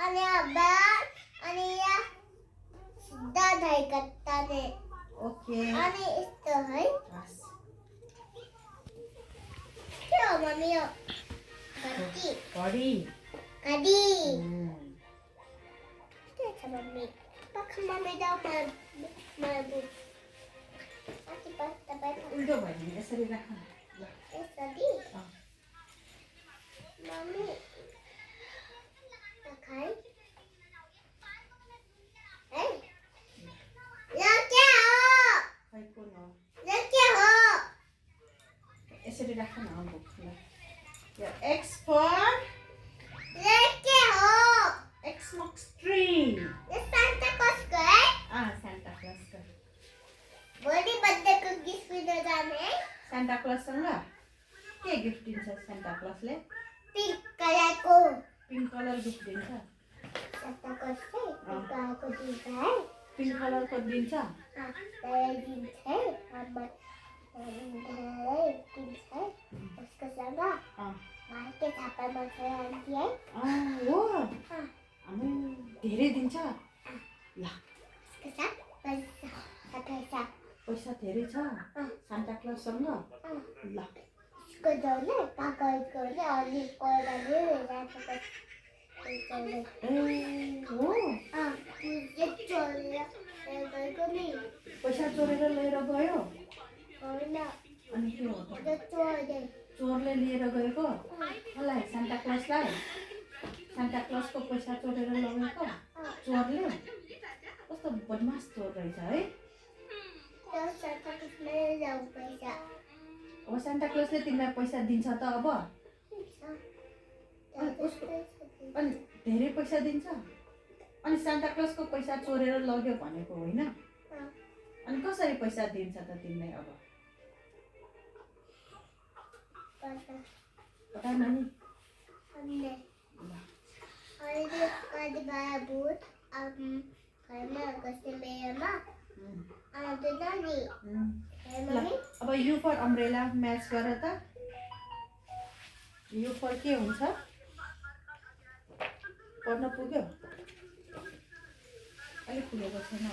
आणि अभ्यास आणि या सिद्धार्थ है कत्ताने ओके आणि इsto है बस क्या मम्मी गट्टी बडी कडी क्या मम्मी पक मम्मी जाओ मैं बुक आती पास तब उल्टो भयो नि यसरी राख न ल यसरी अँ। मम्मी खाई ए ये क्या हो खै कुन हो ये क्या हो यसरी राख न बुक ल यो एक्स फर ये क्या हो एक्स मार्क्स ट्री ये सांता क्लॉज का है सान्टा क्लजको बर्थडे बर्थडे को गिफ्ट भी दे जाने सान्टा क्लजसँग के गिफ्ट दिन्छ सान्टा क्लजले पिंक कलर को पिङ्क कलर गिफ्ट दिन्छ सांता क्लॉज से पिंक कलर को दिया है पिङ्क कलरको दिन्छ हाँ कलर जींस है हमारे जींस है उसको लगा अँ मार के छापा मसाला आंटी है हो हाँ आम्मै धेरै दिन्छ ल उसके साथ पैसा पैसा धेरै छ हाँ सान्टा क्लजसँग हाँ ल उसको जोड़े कागज को ले और लिखो डाले रात को ए हो हाँ ये चोरिया ये को नहीं पैसा चोरेर लिएर गयो और ना अनि के हो त ये चोर दे चोरले लिएर गएको मलाई सान्टा क्लजलाई सान्ता क्लजको पैसा चोरेर लगेको चोरले कस्तो बदमास चोर रहेछ है तो सांता क्लॉज ले जाओ पैसा अब सान्ता क्लजले तिमीलाई पैसा दिन्छ त अब अनि धेरै पैसा दिन्छ अनि सान्ता क्लजको पैसा चोरेर लग्यो भनेको होइन अनि कसरी पैसा दिन्छ त तिमीलाई अब पता नानी हमने और ये काद बाबूत करना कष्ट में माँ तो नानी है ल मम्मी अब यु फर अम्ब्रेला म्याच गर त यु फर के हुन्छ पढ्न पुग्यो अलिक पुगेको छैन